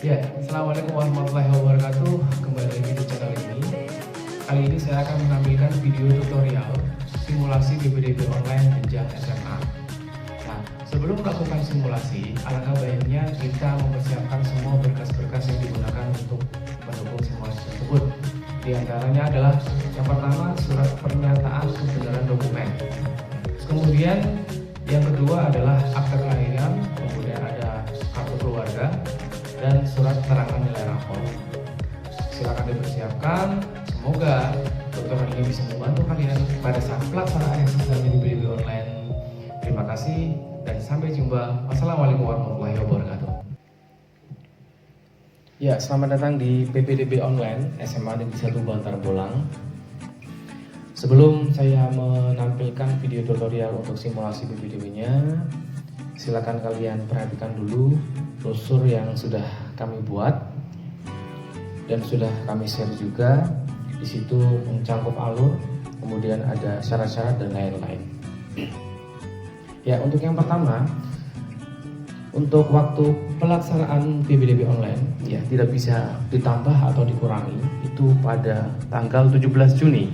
Ya, Assalamualaikum warahmatullahi wabarakatuh. Kembali lagi di channel ini. Kali ini saya akan menampilkan video tutorial simulasi PPDB online jenjang SMA. Nah, sebelum melakukan simulasi, alangkah baiknya kita mempersiapkan semua berkas-berkas yang digunakan untuk mendukung simulasi tersebut. Di antaranya adalah yang pertama surat pernyataan kebenaran dokumen. Kemudian yang kedua adalah akte kelahiran, kemudian ada kartu keluarga, dan surat keterangan nilai rapor. Silakan dipersiapkan. Semoga tutorial ini bisa membantu kalian pada saat pelaksanaan eksamen di PPDB online. Terima kasih dan sampai jumpa. Wassalamualaikum warahmatullahi wabarakatuh. Ya, selamat datang di PPDB online SMA Negeri 1 Bantar Bolang. Sebelum saya menampilkan video tutorial untuk simulasi PPDB-nya, silakan kalian perhatikan dulu brosur yang sudah kami buat dan sudah kami share juga. Di situ mencangkup alur, kemudian ada syarat-syarat dan lain-lain. Ya, untuk yang pertama, untuk waktu pelaksanaan PPDB online ya tidak bisa ditambah atau dikurangi. Itu pada tanggal 17 Juni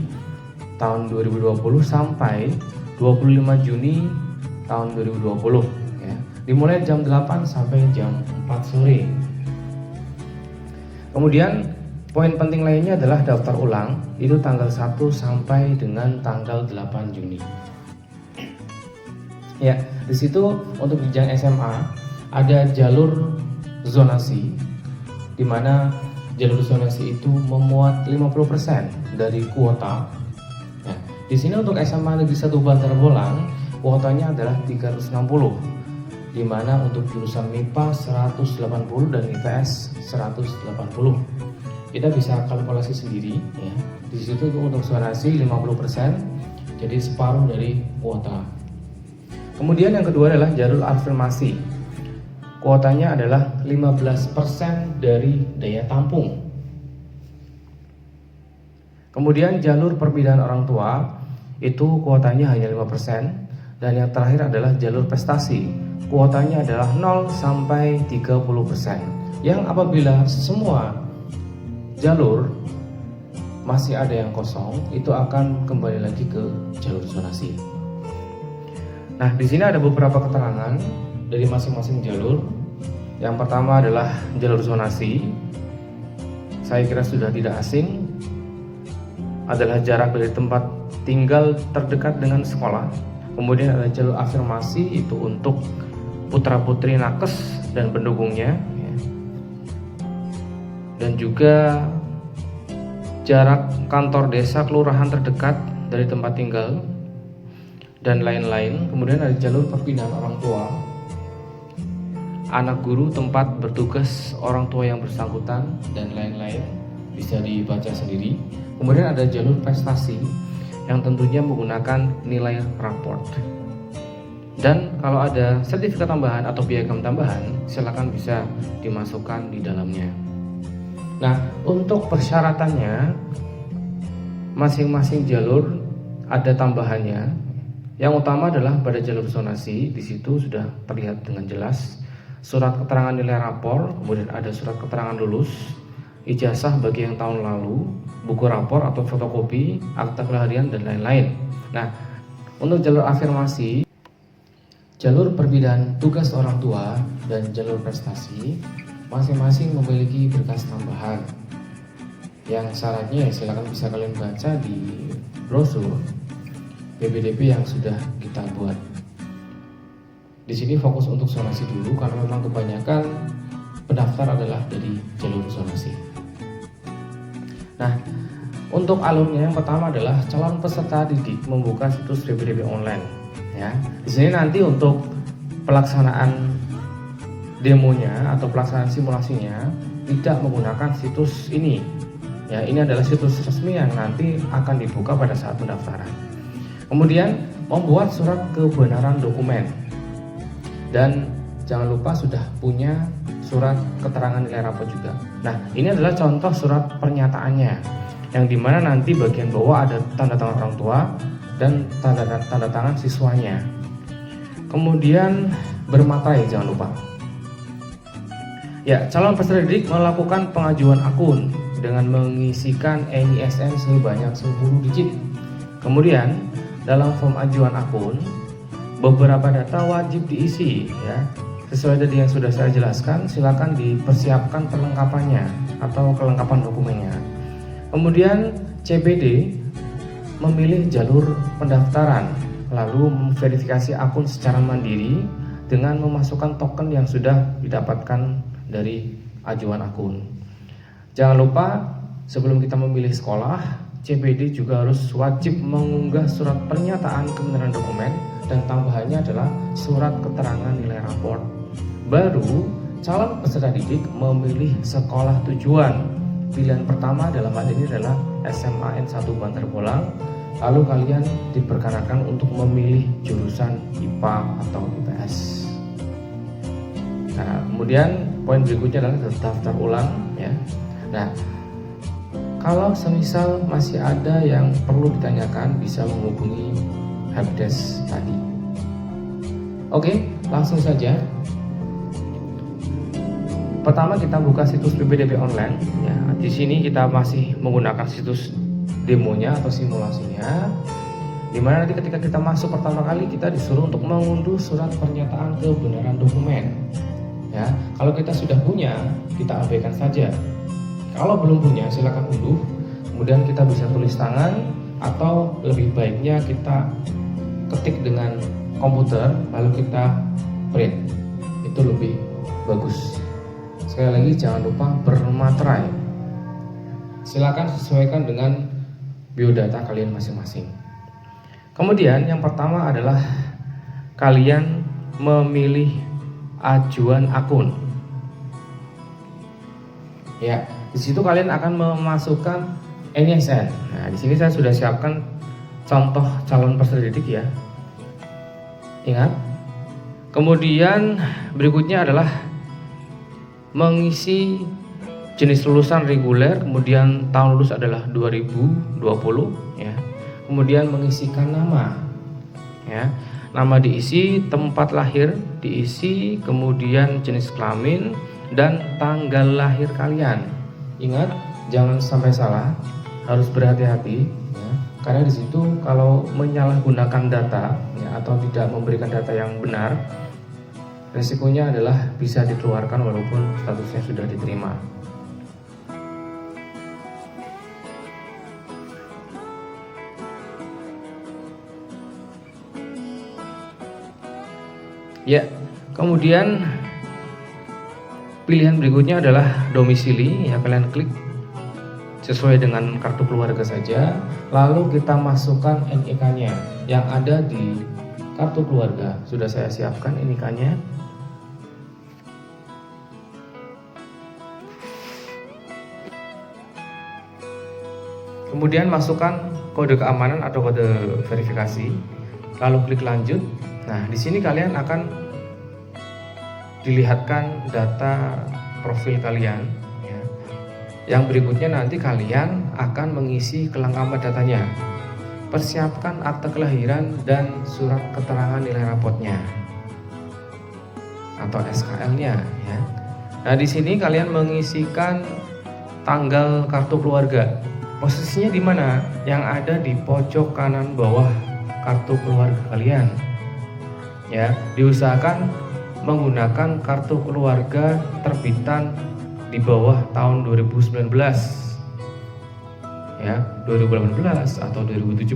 tahun 2020 sampai 25 Juni tahun 2020 ya. Dimulai jam 8 sampai jam 4 sore. Kemudian poin penting lainnya adalah daftar ulang itu tanggal 1 sampai dengan tanggal 8 Juni. Ya, di situ untuk jenjang SMA ada jalur zonasi di mana jalur zonasi itu memuat 50% dari kuota. Ya, di sini untuk SMA Negeri 1 Bantar Bolang kuotanya adalah 360, di mana untuk jurusan MIPA 180 dan IPS 180. Kita bisa kalkulasi sendiri ya. Di situ untuk zonasi 50%, jadi separuh dari kuota. Kemudian yang kedua adalah jalur afirmasi. Kuotanya adalah 15% dari daya tampung. Kemudian jalur perpindahan orang tua itu kuotanya hanya 5%. Dan yang terakhir adalah jalur prestasi. Kuotanya adalah 0 sampai 30%. Yang apabila semua jalur masih ada yang kosong, itu akan kembali lagi ke jalur zonasi. Nah, di sini ada beberapa keterangan dari masing-masing jalur. Yang pertama adalah jalur zonasi. Saya kira sudah tidak asing. Adalah jarak dari tempat tinggal terdekat dengan sekolah. Kemudian ada jalur afirmasi, itu untuk putra-putri nakes dan pendukungnya ya. Dan juga jarak kantor desa kelurahan terdekat dari tempat tinggal dan lain-lain. Kemudian ada jalur perpindahan orang tua, anak guru tempat bertugas orang tua yang bersangkutan dan lain-lain, bisa dibaca sendiri. Kemudian ada jalur prestasi yang tentunya menggunakan nilai raport. Dan kalau ada sertifikat tambahan atau piagam tambahan, silakan bisa dimasukkan di dalamnya. Nah, untuk persyaratannya masing-masing jalur ada tambahannya. Yang utama adalah pada jalur zonasi, di situ sudah terlihat dengan jelas surat keterangan nilai rapor, kemudian ada surat keterangan lulus, ijazah bagi yang tahun lalu, buku rapor atau fotokopi, akta kelahiran dan lain-lain. Nah, untuk jalur afirmasi, jalur perpindahan tugas orang tua dan jalur prestasi masing-masing memiliki berkas tambahan. Yang syaratnya silakan bisa kalian baca di brosur PPDB yang sudah kita buat. Di sini fokus untuk zonasi dulu karena memang kebanyakan pendaftar adalah dari jalur zonasi. Nah, untuk alurnya yang pertama adalah calon peserta didik membuka situs PPDB online. Ya, di sini nanti untuk pelaksanaan demonya atau pelaksanaan simulasinya tidak menggunakan situs ini. Ya, ini adalah situs resmi yang nanti akan dibuka pada saat pendaftaran. Kemudian membuat surat kebenaran dokumen. Dan jangan lupa sudah punya surat keterangan nilai rapor juga. Nah, ini adalah contoh surat pernyataannya, yang dimana nanti bagian bawah ada tanda tangan orang tua dan tanda tangan siswanya. Kemudian bermaterai jangan lupa. Ya, calon peserta didik melakukan pengajuan akun dengan mengisikan NISN sebanyak 10 digit. Kemudian, dalam form ajuan akun, beberapa data wajib diisi ya. Sesuai dari yang sudah saya jelaskan, silakan dipersiapkan perlengkapannya atau kelengkapan dokumennya. Kemudian CPD memilih jalur pendaftaran, lalu memverifikasi akun secara mandiri dengan memasukkan token yang sudah didapatkan dari ajuan akun. Jangan lupa sebelum kita memilih sekolah, CPD juga harus wajib mengunggah surat pernyataan kebenaran dokumen dan tambahannya adalah surat keterangan nilai rapor. Baru calon peserta didik memilih sekolah tujuan. Pilihan pertama dalam hal ini adalah SMA N1 Bantar Bolang. Lalu kalian diperkenankan untuk memilih jurusan IPA atau IPS. Nah, kemudian poin berikutnya adalah daftar ulang ya. Nah, kalau semisal masih ada yang perlu ditanyakan, bisa menghubungi helpdesk tadi. Oke, langsung saja. Pertama kita buka situs PPDB online ya. Di sini kita masih menggunakan situs demonya atau simulasinya, dimana nanti ketika kita masuk pertama kali kita disuruh untuk mengunduh surat pernyataan kebenaran dokumen ya. Kalau kita sudah punya, kita abaikan saja. Kalau belum punya, silakan unduh. Kemudian kita bisa tulis tangan atau lebih baiknya kita ketik dengan komputer lalu kita print. Itu lebih bagus. Sekali lagi jangan lupa bermaterai. Silakan sesuaikan dengan biodata kalian masing-masing. Kemudian yang pertama adalah kalian memilih ajuan akun. Ya, di situ kalian akan memasukkan NISN. Nah, di sini saya sudah siapkan contoh calon peserta didik ya. Ingat. Kemudian berikutnya adalah mengisi jenis lulusan reguler, kemudian tahun lulus adalah 2020 ya. Kemudian mengisikan nama ya. Nama diisi, tempat lahir diisi, kemudian jenis kelamin dan tanggal lahir kalian. Ingat, jangan sampai salah, harus berhati-hati ya. Karena di situ kalau menyalahgunakan data ya, atau tidak memberikan data yang benar, resikonya adalah bisa dikeluarkan walaupun statusnya sudah diterima. Ya, kemudian pilihan berikutnya adalah domisili ya, kalian klik sesuai dengan kartu keluarga saja, lalu kita masukkan NIK-nya yang ada di kartu keluarga. Sudah saya siapkan NIK-nya. Kemudian masukkan kode keamanan atau kode verifikasi, lalu klik lanjut. Nah, di sini kalian akan dilihatkan data profil kalian ya. Yang berikutnya nanti kalian akan mengisi kelengkapan datanya. Persiapkan akte kelahiran dan surat keterangan nilai rapotnya atau SKL-nya ya. Nah, di sini kalian mengisikan tanggal kartu keluarga. Posisinya di mana? Yang ada di pojok kanan bawah kartu keluarga kalian. Ya, diusahakan menggunakan kartu keluarga terbitan di bawah tahun 2019 ya, 2018 atau 2017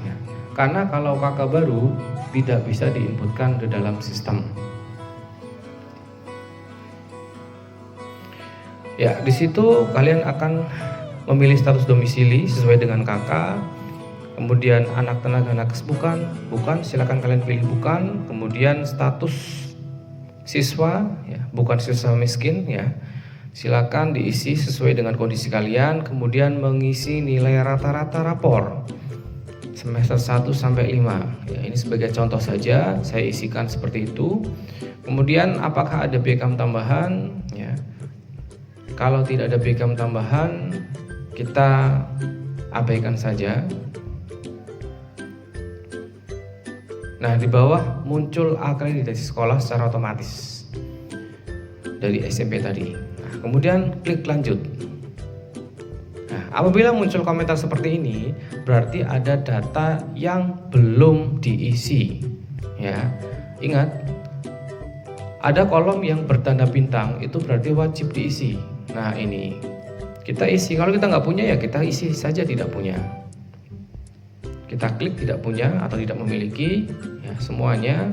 ya. Karena kalau kakak baru tidak bisa diinputkan ke dalam sistem. Ya, di situ kalian akan memilih status domisili sesuai dengan kakak. Kemudian anak tenaga nakes bukan, silakan kalian pilih bukan. Kemudian status siswa ya, bukan siswa miskin ya. Silakan diisi sesuai dengan kondisi kalian. Kemudian mengisi nilai rata-rata rapor semester 1 sampai 5. Ya, ini sebagai contoh saja saya isikan seperti itu. Kemudian apakah ada BKM tambahan ya. Kalau tidak ada BKM tambahan, kita abaikan saja. Nah, di bawah muncul akreditasi sekolah secara otomatis. dari SMP tadi. Nah, kemudian klik lanjut. Nah, apabila muncul komentar seperti ini, berarti ada data yang belum diisi. Ya, ingat, ada kolom yang bertanda bintang, itu berarti wajib diisi. Nah, ini kita isi. Kalau kita nggak punya, ya kita isi saja tidak punya. Kita klik tidak punya atau tidak memiliki, ya semuanya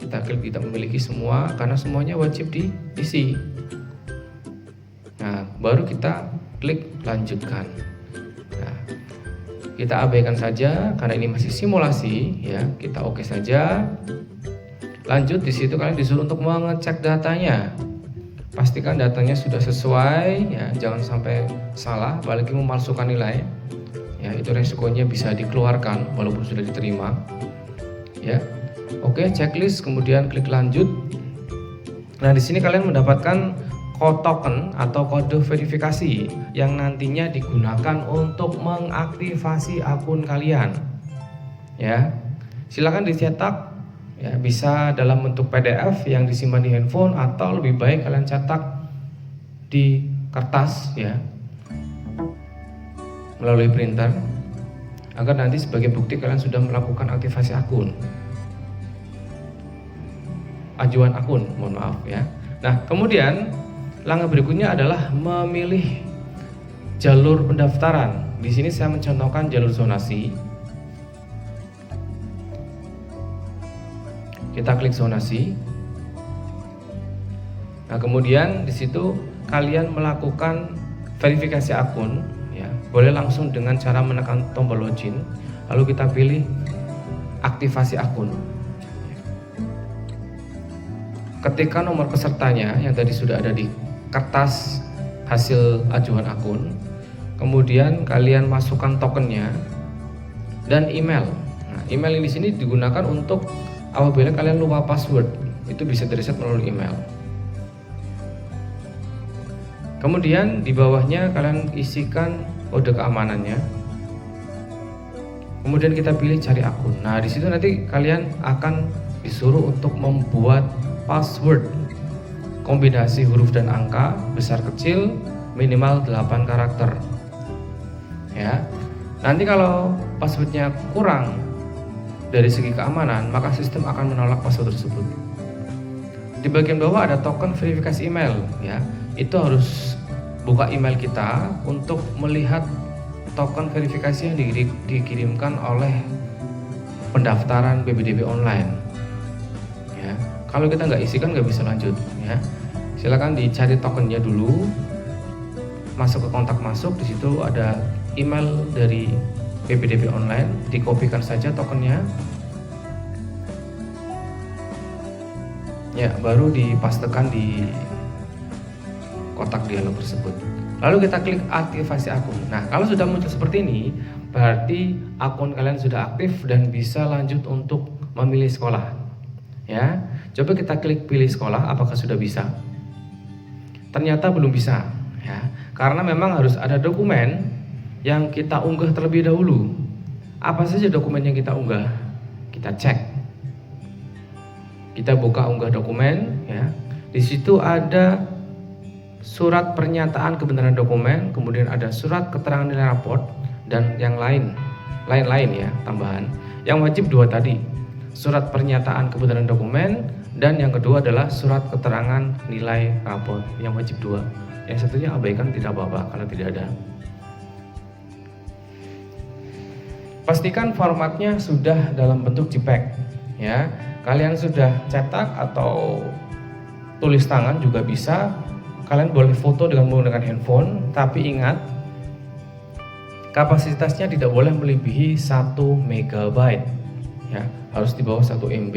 kita klik tidak memiliki semua, karena semuanya wajib diisi. Nah, baru kita klik lanjutkan. Nah, kita abaikan saja karena ini masih simulasi, ya kita oke saja. Lanjut, di situ kalian disuruh untuk mengecek datanya. Pastikan datanya sudah sesuai, ya jangan sampai salah, apalagi memalsukan nilai. Ya, itu resikonya bisa dikeluarkan walaupun sudah diterima. Ya. Oke, checklist, kemudian klik lanjut. Nah, di sini kalian mendapatkan token atau kode verifikasi yang nantinya digunakan untuk mengaktifasi akun kalian. Ya. Silakan dicetak, ya bisa dalam bentuk PDF yang disimpan di handphone, atau lebih baik kalian cetak di kertas, ya melalui printer, agar nanti sebagai bukti kalian sudah melakukan aktivasi akun, ajuan akun, mohon maaf ya. Nah, kemudian langkah berikutnya adalah memilih jalur pendaftaran. Di sini saya mencontohkan jalur zonasi. Kita klik zonasi. Nah, kemudian di situ kalian melakukan verifikasi akun. Boleh langsung dengan cara menekan tombol login, lalu kita pilih aktivasi akun. Ketika nomor pesertanya yang tadi sudah ada di kertas hasil ajuan akun, kemudian kalian masukkan tokennya dan email. Nah, email ini di sini digunakan untuk apabila kalian lupa password, itu bisa direset melalui email. Kemudian di bawahnya kalian isikan kode keamanannya. Kemudian kita pilih cari akun. Nah, di situ nanti kalian akan disuruh untuk membuat password kombinasi huruf dan angka besar kecil minimal 8 karakter. Ya. Nanti kalau passwordnya kurang dari segi keamanan, maka sistem akan menolak password tersebut. Di bagian bawah ada token verifikasi email, ya. Itu harus buka email kita untuk melihat token verifikasi yang dikirimkan oleh pendaftaran BPDB online. Ya, kalau kita nggak isi kan nggak bisa lanjut. Ya, silakan dicari tokennya dulu, masuk ke kontak masuk, di situ ada email dari BPDB online, dikopikan saja tokennya. Ya, baru dipastekan di kotak dialog tersebut. Lalu kita klik aktivasi akun. Nah, kalau sudah muncul seperti ini, berarti akun kalian sudah aktif dan bisa lanjut untuk memilih sekolah. Ya, coba kita klik pilih sekolah, apakah sudah bisa? Ternyata belum bisa, ya, karena memang harus ada dokumen yang kita unggah terlebih dahulu. Apa saja dokumen yang kita unggah? Kita cek. Kita buka unggah dokumen, ya. Di situ ada surat pernyataan kebenaran dokumen, kemudian ada surat keterangan nilai raport, dan yang lain ya, tambahan. Yang wajib 2 tadi, surat pernyataan kebenaran dokumen, dan yang kedua adalah surat keterangan nilai raport, yang wajib 2. Yang satunya abaikan, tidak apa-apa kalau tidak ada. Pastikan formatnya sudah dalam bentuk JPEG, ya. Kalian sudah cetak atau tulis tangan juga bisa. Kalian boleh foto dengan menggunakan handphone, tapi ingat kapasitasnya tidak boleh melebihi 1 MB, ya, harus di bawah 1 MB.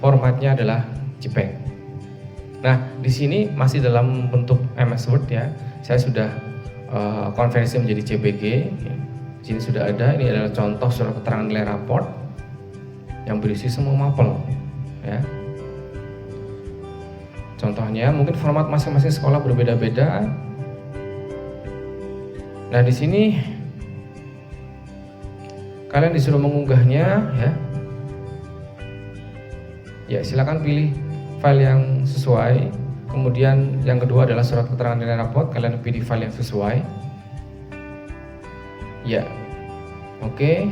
Formatnya adalah JPEG. Nah, di sini masih dalam bentuk MS Word, ya. Saya sudah konversi menjadi JPG. Di sini sudah ada. Ini adalah contoh surat keterangan nilai raport yang berisi semua mapel, ya. Contohnya, mungkin format masing-masing sekolah berbeda-beda. Nah, di sini kalian disuruh mengunggahnya, ya. Ya, silakan pilih file yang sesuai. Kemudian yang kedua adalah surat keterangan nilai raport, kalian pilih file yang sesuai. Ya, oke,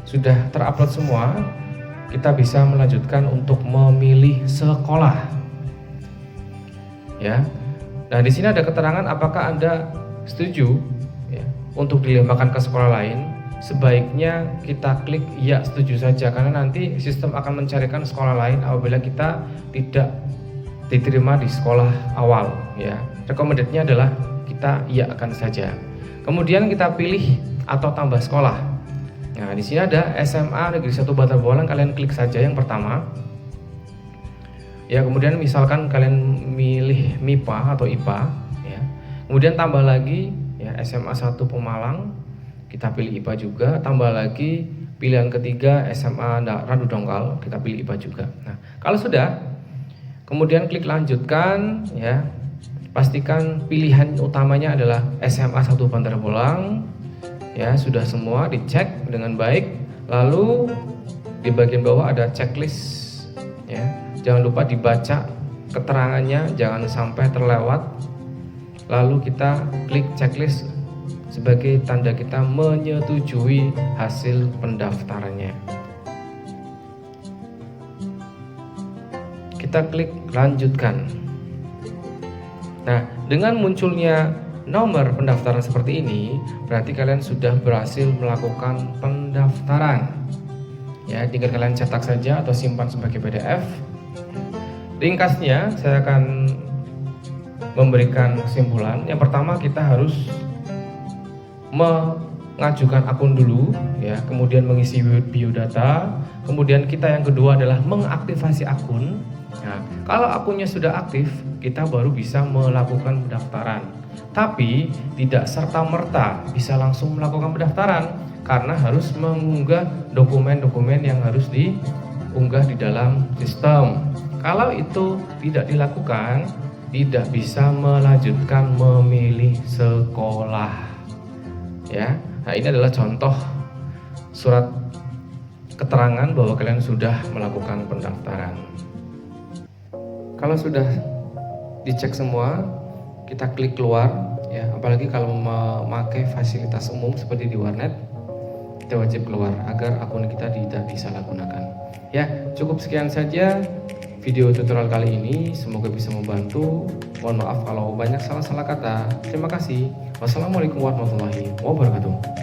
sudah terupload semua. Kita bisa melanjutkan untuk memilih sekolah. Ya, nah di sini ada keterangan apakah Anda setuju ya, untuk dilembangkan ke sekolah lain. Sebaiknya kita klik ya setuju saja, karena nanti sistem akan mencarikan sekolah lain apabila kita tidak diterima di sekolah awal. Ya, recommended-nya adalah kita iya akan saja. Kemudian kita pilih atau tambah sekolah. Nah, di sini ada SMA Negeri 1 Bantar Bolang, kalian klik saja yang pertama. Ya, kemudian misalkan kalian milih MIPA atau IPA, ya. Kemudian tambah lagi ya SMA 1 Pemalang, kita pilih IPA juga. Tambah lagi pilihan ketiga SMA Radu Dongkal, kita pilih IPA juga. Nah, kalau sudah, kemudian klik lanjutkan, ya. Pastikan pilihan utamanya adalah SMA 1 Bantar Bolang. Ya, sudah semua dicek dengan baik. Lalu di bagian bawah ada checklist, ya. Jangan lupa dibaca keterangannya, jangan sampai terlewat. Lalu kita klik checklist sebagai tanda kita menyetujui hasil pendaftarannya. Kita klik lanjutkan. Nah, dengan munculnya nomor pendaftaran seperti ini, berarti kalian sudah berhasil melakukan pendaftaran. Ya, tinggal kalian cetak saja atau simpan sebagai PDF. Ringkasnya, saya akan memberikan kesimpulan. Yang pertama, kita harus mengajukan akun dulu, ya, kemudian mengisi biodata. Kemudian kita yang kedua adalah mengaktifasi akun. Nah, kalau akunnya sudah aktif, kita baru bisa melakukan pendaftaran. Tapi tidak serta-merta bisa langsung melakukan pendaftaran, karena harus mengunggah dokumen-dokumen yang harus diunggah di dalam sistem. Kalau itu tidak dilakukan, tidak bisa melanjutkan memilih sekolah. Ya, nah ini adalah contoh surat keterangan bahwa kalian sudah melakukan pendaftaran. Kalau sudah dicek semua, kita klik keluar, ya. Apalagi kalau memakai fasilitas umum seperti di warnet, kita wajib keluar agar akun kita tidak disalahgunakan. Ya, cukup sekian saja video tutorial kali ini. Semoga bisa membantu. Mohon maaf kalau banyak salah-salah kata. Terima kasih. Wassalamualaikum warahmatullahi wabarakatuh.